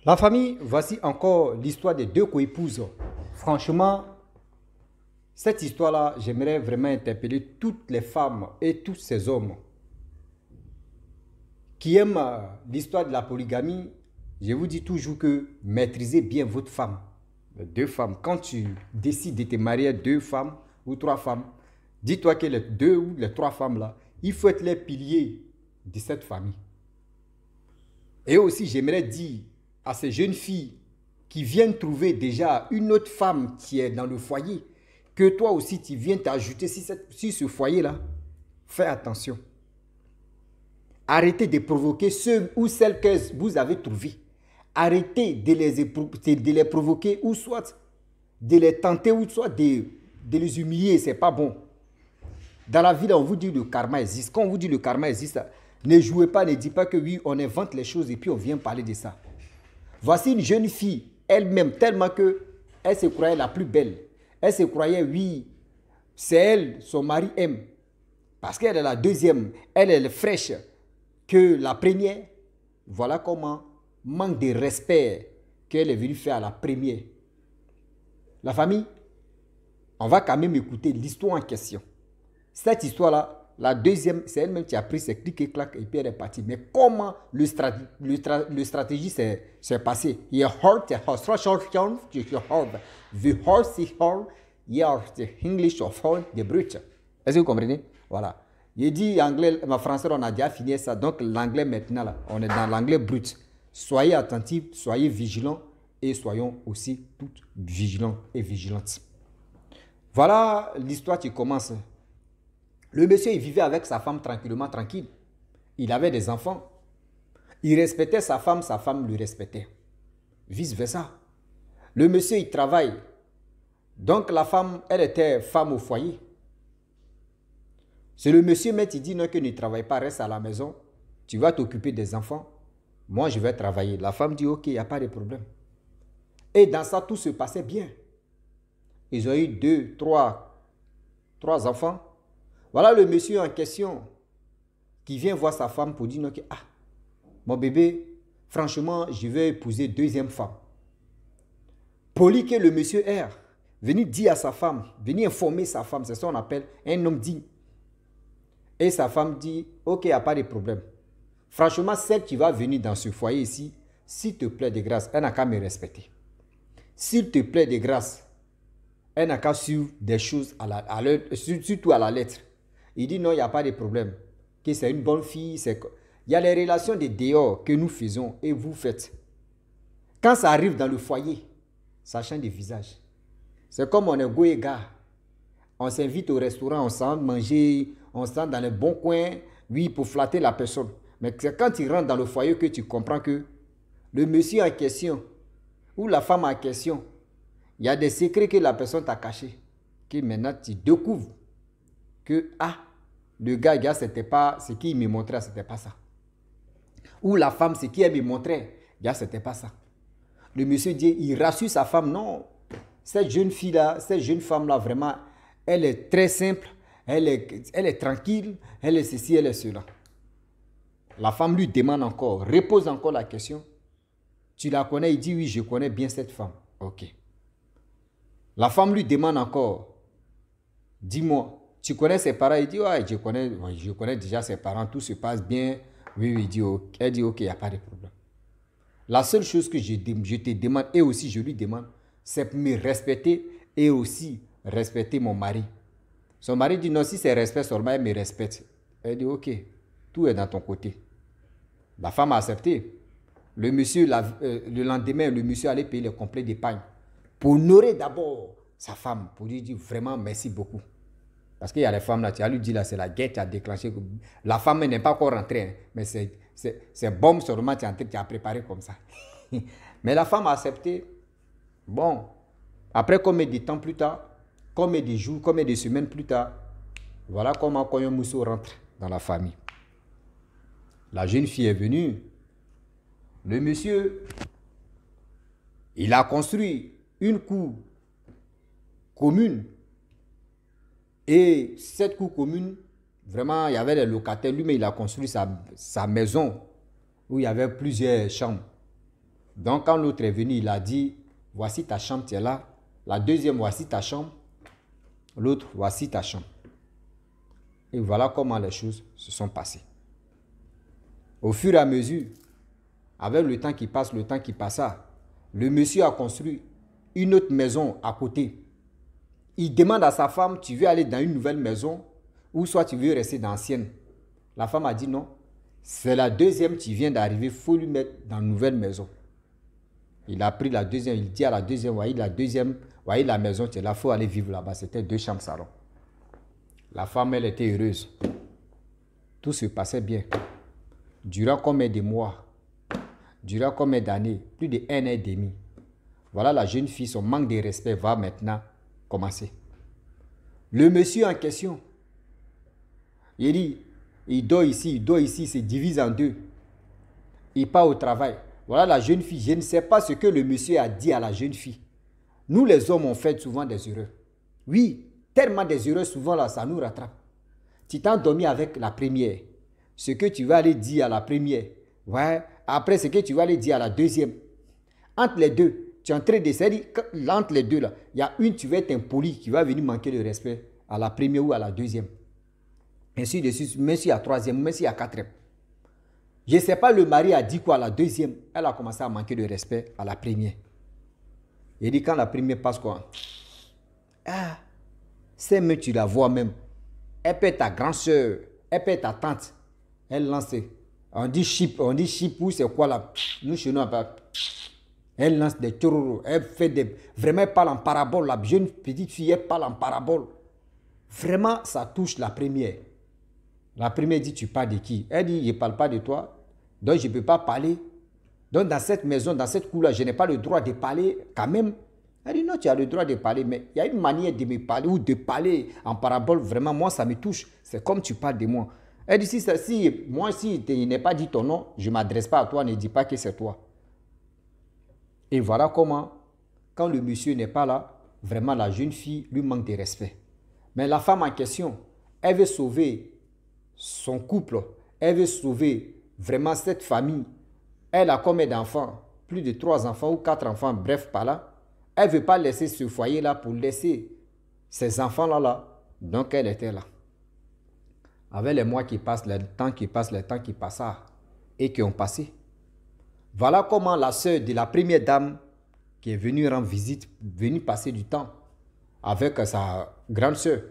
La famille, voici encore l'histoire des deux coépouses. Franchement, cette histoire-là, j'aimerais vraiment interpeller toutes les femmes et tous ces hommes qui aiment l'histoire de la polygamie. Je vous dis toujours que maîtrisez bien votre femme. Deux femmes. Quand tu décides de te marier à deux femmes ou trois femmes, dis-toi que les deux ou les trois femmes-là, il faut être les piliers de cette famille. Et aussi, j'aimerais dire à ces jeunes filles qui viennent trouver déjà une autre femme qui est dans le foyer, que toi aussi tu viens t'ajouter sur ce foyer-là, fais attention. Arrêtez de provoquer ceux ou celles que vous avez trouvées. Arrêtez de les provoquer ou soit de les tenter ou soit de les humilier, ce n'est pas bon. Dans la vie, on vous dit que le karma existe. Quand on vous dit que le karma existe, ne jouez pas, ne dites pas que oui, on invente les choses et puis on vient parler de ça. Voici une jeune fille, elle-même, tellement qu'elle se croyait la plus belle. Elle se croyait, oui, c'est elle, son mari aime. Parce qu'elle est la deuxième, elle est fraîche que la première. Voilà comment, manque de respect qu'elle est venue faire à la première. La famille, on va quand même écouter l'histoire en question. Cette histoire-là, la deuxième, c'est elle-même qui a pris ses clics et claques et puis elle est partie. Mais comment le stratégie s'est passé? The horse is horn, the English of horn, the bridge. Est-ce que vous comprenez? Voilà. Il dit anglais, en français, on a déjà fini ça. Donc l'anglais maintenant, là, on est dans l'anglais brut. Soyez attentifs, soyez vigilants et soyons aussi toutes vigilants et vigilantes. Voilà l'histoire qui commence. Le monsieur, il vivait avec sa femme tranquillement, tranquille. Il avait des enfants. Il respectait sa femme le respectait. Vice versa. Le monsieur, il travaille. Donc la femme, elle était femme au foyer. C'est le monsieur, mais il dit non, que ne travaille pas, reste à la maison. Tu vas t'occuper des enfants. Moi, je vais travailler. La femme dit ok, il n'y a pas de problème. Et dans ça, tout se passait bien. Ils ont eu trois enfants. Voilà le monsieur en question qui vient voir sa femme pour dire non, que, ah, mon bébé, franchement, je vais épouser deuxième femme. Poli que le monsieur est, venu dire à sa femme, venu informer sa femme, c'est ça qu'on appelle un homme digne. Et sa femme dit, ok, il n'y a pas de problème. Franchement, celle qui va venir dans ce foyer ici, s'il te plaît de grâce, elle n'a qu'à me respecter. S'il te plaît de grâce, elle n'a qu'à suivre des choses surtout à la lettre. Il dit non, il n'y a pas de problème. Que c'est une bonne fille. Il y a les relations de dehors que nous faisons et vous faites. Quand ça arrive dans le foyer, ça change de visage. C'est comme on est go et gars. On s'invite au restaurant, on s'en manger, on s'en dans les bons coins, oui, pour flatter la personne. Mais c'est quand tu rentres dans le foyer que tu comprends que le monsieur en question ou la femme en question, il y a des secrets que la personne t'a cachés. Que maintenant tu découvres que, ah, le gars, c'était pas, ce qu'il me montrait, c'était pas ça. Ou la femme, ce qu'elle me montrait, c'était pas ça. Le monsieur dit, il rassure sa femme, non, cette jeune fille-là, cette jeune femme-là, vraiment, elle est très simple, elle est tranquille, elle est ceci, elle est cela. La femme lui demande encore, repose encore la question. Tu la connais? Il dit, oui, je connais bien cette femme. Ok. La femme lui demande encore, dis-moi, tu connais ses parents? Il dit, ouais, je connais déjà ses parents, tout se passe bien. Oui, oui, elle dit, ok, il n'y a pas de problème. La seule chose que je te demande, et aussi je lui demande, c'est de me respecter et aussi respecter mon mari. Son mari dit, non, si c'est respect seulement, elle me respecte. Elle dit, ok, tout est dans ton côté. La femme a accepté. Le monsieur, le lendemain, le monsieur allait payer le complet d'épargne pour honorer d'abord sa femme, pour lui dire vraiment merci beaucoup. Parce qu'il y a les femmes là, tu as lui dit là, c'est la guerre qui a déclenché. La femme n'est pas encore rentrée, hein, mais c'est bombe seulement qui a préparé comme ça. Mais la femme a accepté. Bon, après combien de temps plus tard, combien de jours, combien de semaines plus tard, voilà comment Koyon Mousso rentre dans la famille. La jeune fille est venue. Le monsieur, il a construit une cour commune. Et cette cour commune, vraiment, il y avait des locataires. Lui, mais il a construit sa maison où il y avait plusieurs chambres. Donc, quand l'autre est venu, il a dit, voici ta chambre, tu es là. La deuxième, voici ta chambre. L'autre, voici ta chambre. Et voilà comment les choses se sont passées. Au fur et à mesure, avec le temps qui passa, le monsieur a construit une autre maison à côté. Il demande à sa femme, tu veux aller dans une nouvelle maison ou soit tu veux rester dans l'ancienne. La femme a dit non. C'est la deuxième qui vient d'arriver, il faut lui mettre dans une nouvelle maison. Il a pris la deuxième, il dit à la deuxième, voyez la maison, tu es là, il faut aller vivre là-bas. C'était 2 chambres salon. La femme, elle était heureuse. Tout se passait bien. Durant combien de mois? Durant combien d'années? Plus de 1 an et demi. Voilà la jeune fille, son manque de respect va maintenant commencer. Le monsieur en question, il dit, il dort ici, il se divise en 2. Il part au travail. Voilà la jeune fille. Je ne sais pas ce que le monsieur a dit à la jeune fille. Nous les hommes, on fait souvent des erreurs. Oui, tellement des erreurs, souvent là, ça nous rattrape. Tu t'es endormi avec la première. Ce que tu vas aller dire à la première. Ouais. Après, ce que tu vas aller dire à la deuxième. Entre les deux, tu es en train de se dire, entre les deux là, il y a une, tu vas être impoli, qui va venir manquer de respect à la première ou à la deuxième. Ainsi de suite, même si à la troisième, même si à la quatrième. Je ne sais pas, le mari a dit quoi à la deuxième. Elle a commencé à manquer de respect à la première. Il dit quand la première passe quoi? Ah, c'est même tu la vois même. Elle peut être ta grande soeur, elle peut être ta tante. Elle lance, on dit chip ou c'est quoi là? Nous chez nous, elle lance des tchororo, elle fait des... Vraiment, elle parle en parabole. La jeune petite fille, elle parle en parabole. Vraiment, ça touche la première. La première dit, tu parles de qui? Elle dit, je ne parle pas de toi. Donc, je ne peux pas parler. Donc, dans cette maison, dans cette cour-là, je n'ai pas le droit de parler quand même. Elle dit, non, tu as le droit de parler, mais il y a une manière de me parler ou de parler en parabole. Vraiment, moi, ça me touche. C'est comme tu parles de moi. Elle dit, si moi, si je n'ai pas dit ton nom, je ne m'adresse pas à toi, ne dis pas que c'est toi. Et voilà comment, quand le monsieur n'est pas là, vraiment, la jeune fille lui manque de respect. Mais la femme en question, elle veut sauver son couple, elle veut sauver vraiment cette famille. Elle a combien d'enfants? Plus de 3 enfants ou 4 enfants, bref, par là. Elle ne veut pas laisser ce foyer-là pour laisser ses enfants-là. Donc, elle était là. Avec les mois qui passent, les temps qui passent et qui ont passé. Voilà comment la sœur de la première dame qui est venue rendre visite, venue passer du temps avec sa grande sœur.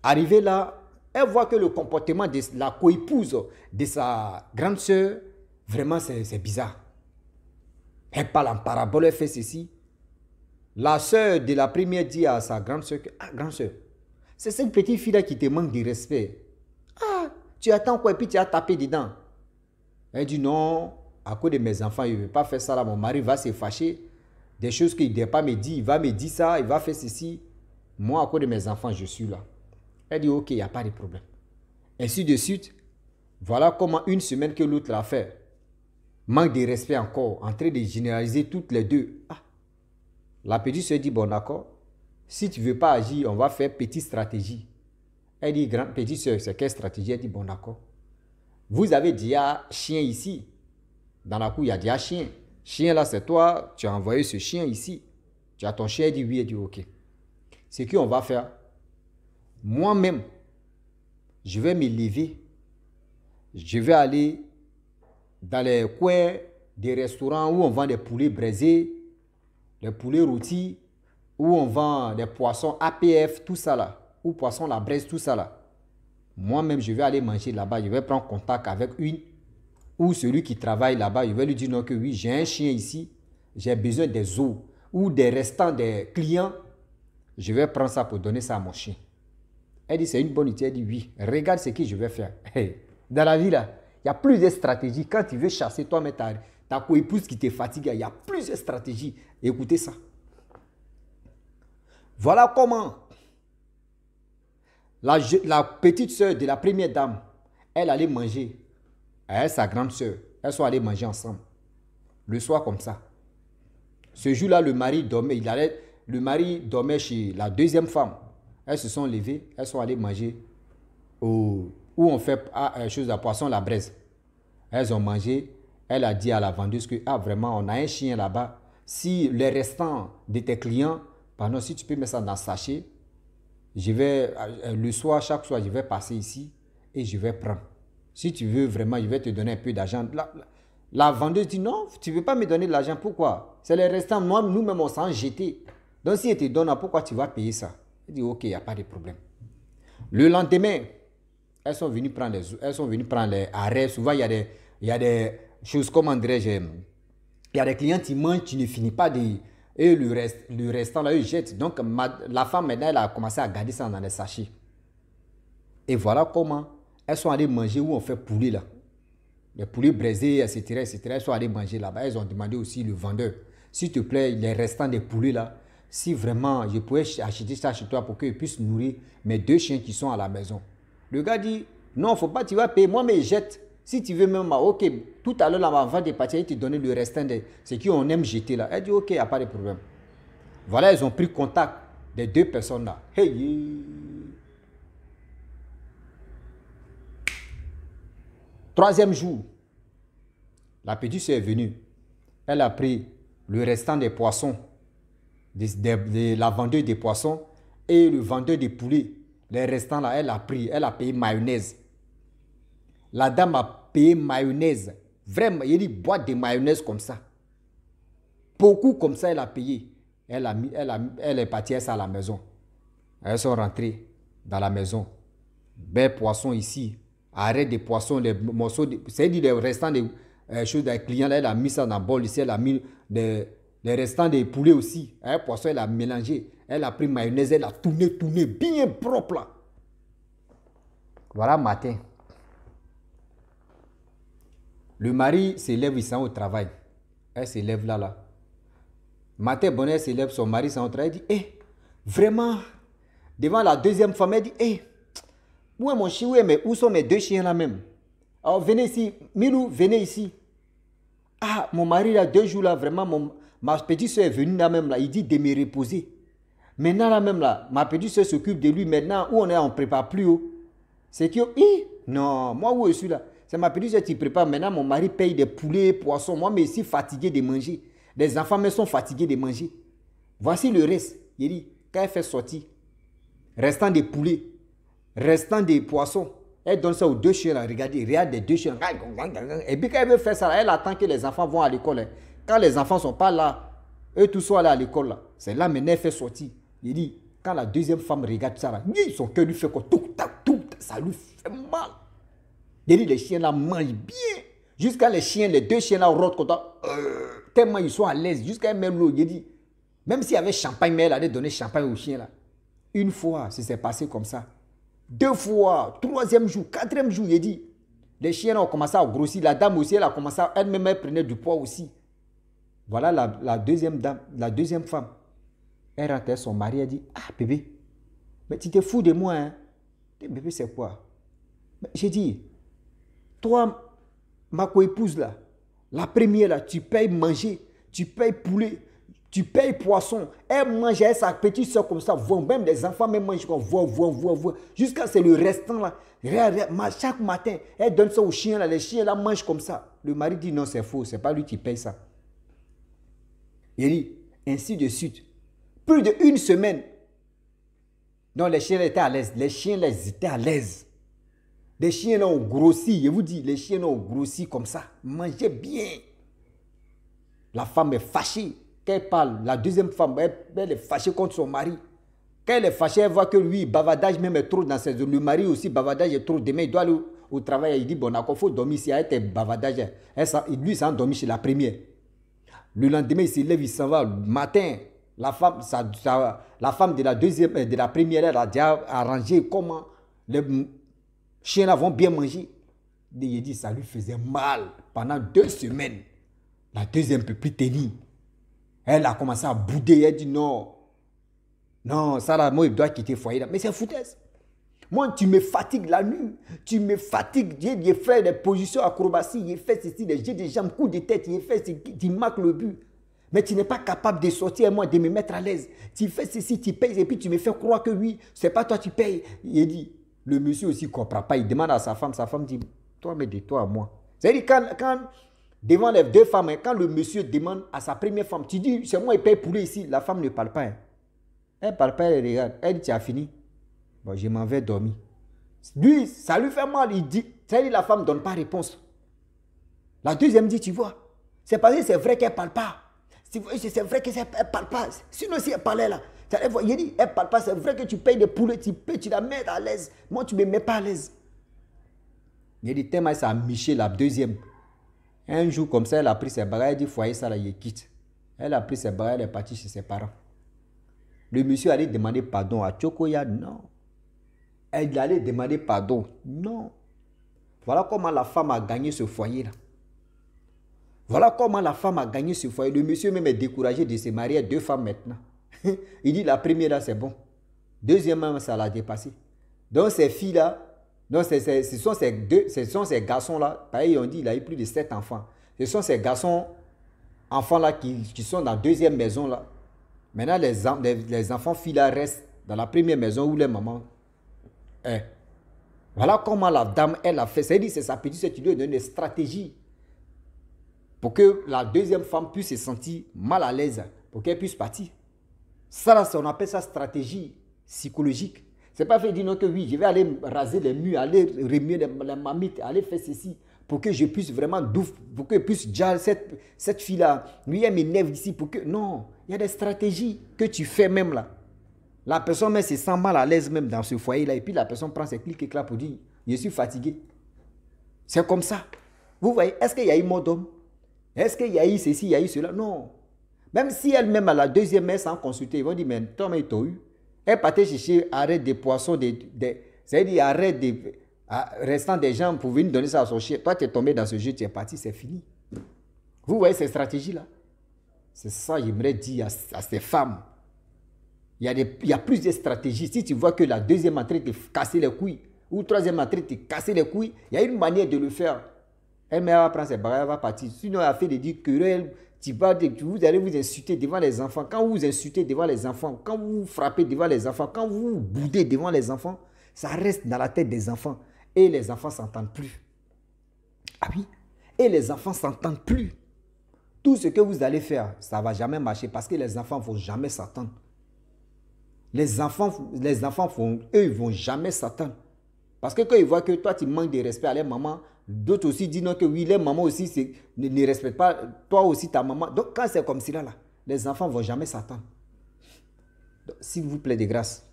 Arrivée là, elle voit que le comportement de la coépouse de sa grande sœur, vraiment c'est bizarre. Elle parle en parabole, elle fait ceci. La sœur de la première dit à sa grande sœur, ah, grande sœur, c'est cette petite fille-là qui te manque de respect. Ah, tu attends quoi et puis tu as tapé dedans. Elle dit non, à cause de mes enfants, je ne veux pas faire ça là, mon mari va se fâcher. Des choses qu'il ne doit pas me dire, il va me dire ça, il va faire ceci. Moi, à cause de mes enfants, je suis là. Elle dit ok, il n'y a pas de problème. Ainsi de suite, voilà comment une semaine que l'autre l'a fait. Manque de respect encore, en train de généraliser toutes les deux. Ah, la petite se dit bon d'accord, si tu ne veux pas agir, on va faire petite stratégie. Elle dit petite soeur, c'est quelle stratégie? Elle dit bon d'accord. Vous avez déjà chien ici. Dans la cour, il y a déjà chien. Chien là, c'est toi, tu as envoyé ce chien ici. Tu as ton chien, elle dit oui, elle dit ok. Ce qu'on va faire, moi-même, je vais me lever. Je vais aller dans les coins des restaurants où on vend des poulets braisés, des poulets rôtis, où on vend des poissons APF, tout ça là, ou poissons la braise, tout ça là. Moi-même, je vais aller manger là-bas, je vais prendre contact avec une ou celui qui travaille là-bas, je vais lui dire non que oui, j'ai un chien ici, j'ai besoin des os ou des restants des clients, je vais prendre ça pour donner ça à mon chien. Elle dit c'est une bonne idée, elle dit oui, regarde ce que je vais faire. Dans la vie là, il y a plusieurs stratégies. Quand tu veux chasser toi-même ta coépouse qui te fatigue, il y a plusieurs stratégies. Écoutez ça. Voilà comment la petite soeur de la première dame, elle allait manger avec sa grande soeur. Elles sont allées manger ensemble. Le soir comme ça. Ce jour-là, le mari dormait chez la deuxième femme. Elles se sont levées, elles sont allées manger où on fait chose à poisson la braise. Elles ont mangé Elle a dit à la vendeuse que, ah vraiment, on a un chien là-bas. Si les restants de tes clients, pardon, si tu peux mettre ça dans le sachet, je vais, le soir, chaque soir, je vais passer ici et je vais prendre. Si tu veux vraiment, je vais te donner un peu d'argent. La vendeuse dit non, tu ne veux pas me donner de l'argent. Pourquoi? C'est les restants. Moi, nous-mêmes, on s'en jeté. Donc, si elle te donne, pourquoi tu vas payer ça? Elle dit ok, il n'y a pas de problème. Le lendemain, elles sont venues prendre les arrêts. Souvent, il y a des choses, comment dirais-je, il y a des clients qui mangent, tu ne finis pas de... Et le restant, là, ils jettent. Donc, la femme, maintenant, elle a commencé à garder ça dans les sachets. Et voilà comment elles sont allées manger où on fait poulet, là. Les poulets braisés, etc., etc. Elles sont allées manger là-bas. Elles ont demandé aussi le vendeur, s'il te plaît, les restants des poulets, là, si vraiment je pouvais acheter ça chez toi pour qu'ils puissent nourrir mes 2 chiens qui sont à la maison. Le gars dit, non, il ne faut pas, tu vas payer. Moi, mais jette. Si tu veux même, ok, tout à l'heure, avant de partir, il te donnait le restant de ce qu'on aime jeter là. Elle dit, ok, il n'y a pas de problème. Voilà, ils ont pris contact des 2 personnes là. Hey. Troisième jour, la petite soeur est venue. Elle a pris le restant des poissons, de la vendeuse des poissons et le vendeur des poulets. Les restants là, elle a pris, elle a payé mayonnaise. La dame a payé mayonnaise. Vraiment, il y a une boîte de mayonnaise comme ça. Beaucoup comme ça, elle a payé. Elle est partie ça à la maison. Elles sont rentrées dans la maison. Bel poisson ici. Arrête des poissons, les morceaux. C'est-à-dire les restants des choses des clients. Là, elle a mis ça dans le bol ici. Elle a mis les restants des poulets aussi. Un poisson, elle a mélangé. Elle a pris mayonnaise. Elle a tourné bien propre là. Voilà matin. Le mari se lève, il s'en va au travail. Elle se lève là. Matin, bonne, elle se lève, son mari s'en va au travail. Il dit, vraiment, devant la deuxième femme, elle dit, où est mon chien, mais où sont mes 2 chiens là même? Alors, venez ici, Milou, venez ici. Ah, mon mari là, 2 jours là, vraiment, ma petite soeur est venue là même là, il dit de me reposer. Maintenant là même là, ma petite soeur s'occupe de lui. Maintenant, où on est, on ne prépare plus haut. C'est que, non, moi où je suis là? C'est ma petite soeur qui prépare. Maintenant, mon mari paye des poulets, poissons. Moi, mais ici, fatigué de manger. Les enfants me sont fatigués de manger. Voici le reste. Il dit, quand elle fait sortir, restant des poulets, restant des poissons, elle donne ça aux 2 chiens là. Regardez, regarde les 2 chiens. Et puis quand elle veut faire ça, elle attend que les enfants vont à l'école. Quand les enfants ne sont pas là, eux tous sont allés à l'école là. C'est là maintenant elle fait sortir. Il dit, quand la deuxième femme regarde ça là, son cœur lui fait quoi? Tout, ça lui fait mal. Il dit, les chiens là mangent bien. Jusqu'à les 2 chiens là rôtent comme ça. Tellement ils sont à l'aise. Jusqu'à même l'eau. Il dit, même s'il y avait champagne, mais elle allait donner champagne aux chiens là. Une fois, ça s'est passé comme ça. 2 fois, 3e jour, 4e jour, il dit, les chiens là ont commencé à grossir. La dame aussi, elle a commencé à, elle-même, elle prenait du poids aussi. Voilà la deuxième dame, la deuxième femme. Elle rentrait son mari, elle dit, ah bébé, mais tu te fous de moi, hein? Bébé, c'est quoi? J'ai dit, toi, ma co-épouse là, la première là, tu payes manger, tu payes poulet, tu payes poisson. Elle mange avec sa petite soeur comme ça, même les enfants même mangent comme voient. Jusqu'à c'est le restant là. Chaque matin, elle donne ça aux chiens là, les chiens là mangent comme ça. Le mari dit non, c'est faux, c'est pas lui qui paye ça. Il dit, ainsi de suite. Plus d'1 semaine. Donc les chiens étaient à l'aise. Les chiens là, ils étaient à l'aise. Les chiens là ont grossi. Je vous dis, les chiens là ont grossi comme ça. Mangeaient bien. La femme est fâchée. Quand elle parle, la deuxième femme, elle est fâchée contre son mari. Quand elle est fâchée, elle voit que lui, bavardage même est trop dans ses zones. Le mari aussi, bavardage est trop. Demain, il doit aller au travail. Il dit, bon, d'accord, il faut dormir ici. Elle était bavardage. Lui, il s'est endormi chez la première. Le lendemain, il se lève, il s'en va. Le matin, la femme de la deuxième, de la première, elle a déjà arrangé comment les chiens là vont bien manger. Il dit, ça lui faisait mal pendant 2 semaines. La deuxième ne peut plus tenir. Elle a commencé à bouder. Elle dit non. Non, ça là, moi, il doit quitter le foyer. Mais c'est foutaise. Moi, tu me fatigues la nuit. Tu me fatigues. J'ai fait des positions acrobaties. J'ai fait ceci, j'ai des jambes, coups de tête. J'ai fait ceci. Tu marques le but. Mais tu n'es pas capable de sortir et moi, de me mettre à l'aise. Tu fais ceci, tu payes et puis tu me fais croire que oui, c'est pas toi qui payes. Il dit, le monsieur aussi ne comprend pas. Il demande à sa femme dit, toi, mais dis-toi à moi. C'est-à-dire quand devant les deux femmes, quand le monsieur demande à sa première femme, tu dis, c'est moi qui paye poulet ici, la femme ne parle pas. Hein. Elle ne parle pas, elle regarde. Elle dit, tu as fini. Bon, je m'en vais dormir. Lui, ça lui fait mal, il dit, c'est-à-dire la femme ne donne pas réponse. La deuxième dit, tu vois, c'est parce que c'est vrai qu'elle ne parle pas. C'est vrai qu'elle ne parle pas. Sinon, si elle parlait là, il dit, elle ne parle pas, c'est vrai que tu payes des poulets, tu la mets à l'aise. Moi, tu ne me mets pas à l'aise. Il dit, tellement ça a miché la deuxième. Un jour comme ça, elle a pris ses bagages, elle dit, foyer ça là, il quitte. Elle a pris ses bagages, elle est partie chez ses parents. Le monsieur allait demander pardon à Chokoya, non. Elle allait demander pardon, non. Voilà comment la femme a gagné ce foyer-là. Voilà comment la femme a gagné ce foyer. Le monsieur même est découragé de se marier à deux femmes maintenant. Il dit, la première là, c'est bon. Deuxièmement, ça l'a dépassé. Donc ces filles-là, ce sont ces garçons-là, pareil, on dit il a eu plus de 7 enfants. Ce sont ces enfants-là qui sont dans la deuxième maison là. Maintenant, les enfants filles-là restent dans la première maison où les mamans est. Voilà comment la dame, elle a fait. C'est-à-dire, c'est sa petite sœur qui lui a donné des stratégies pour que la deuxième femme puisse se sentir mal à l'aise, pour qu'elle puisse partir. Ça, on appelle ça stratégie psychologique. C'est pas fait dire non que oui, je vais aller raser les murs, aller remuer les mamites, aller faire ceci, pour que je puisse vraiment pour que je puisse dire cette fille-là, lui, elle m'énerve ici, pour que... Non, il y a des stratégies que tu fais même là. La personne même se sent mal à l'aise même dans ce foyer-là, et puis la personne prend ses clics et clacs pour dire, je suis fatigué. C'est comme ça. Vous voyez, est-ce qu'il y a eu mort d'homme? Est-ce qu'il y a eu ceci, il y a eu cela? Non. Même si elle-même à la deuxième mère sans consulter, ils vont dire, mais toi, mais t'as eu. Elle partait chercher arrête des poissons, c'est-à-dire arrête des restant des gens pour venir donner ça à son chien. Toi, tu es tombé dans ce jeu, tu es parti, c'est fini. Vous voyez ces stratégies-là? C'est ça, j'aimerais dire à ces femmes. Il y a plusieurs stratégies. Si tu vois que la deuxième entrée te casser les couilles, ou troisième entrée te casser les couilles, il y a une manière de le faire. Elle va prendre ses bagages, elle va partir. Sinon, elle a fait de dire querelle. Vous allez vous insulter devant les enfants. Quand vous vous insultez devant les enfants, quand vous vous frappez devant les enfants, quand vous vous boudez devant les enfants, ça reste dans la tête des enfants. Et les enfants ne s'entendent plus. Ah oui? Et les enfants ne s'entendent plus. Tout ce que vous allez faire, ça ne va jamais marcher parce que les enfants ne vont jamais s'entendre. Les enfants, eux, ils ne vont jamais s'attendre. Parce que quand ils voient que toi, tu manques de respect à leur maman, d'autres aussi disent non, que oui, les mamans aussi ne respectent pas toi aussi, ta maman. Donc, quand c'est comme cela, là, les enfants ne vont jamais s'attendre. S'il vous plaît, de grâce,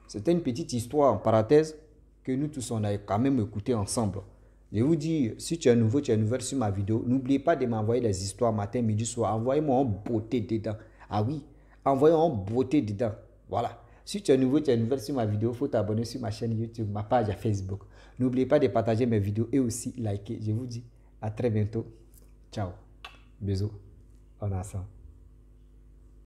c'était une petite histoire en parenthèse que nous tous, on a quand même écouté ensemble. Je vous dis, si tu es nouveau, tu es nouvelle sur ma vidéo, n'oubliez pas de m'envoyer les histoires matin, midi, soir. Envoyez-moi en beauté dedans. Ah oui, envoyez-moi en beauté dedans. Voilà. Si tu es nouveau, tu es nouvelle sur ma vidéo, il faut t'abonner sur ma chaîne YouTube, ma page à Facebook. N'oubliez pas de partager mes vidéos et aussi liker. Je vous dis à très bientôt. Ciao. Bisous. On est ensemble.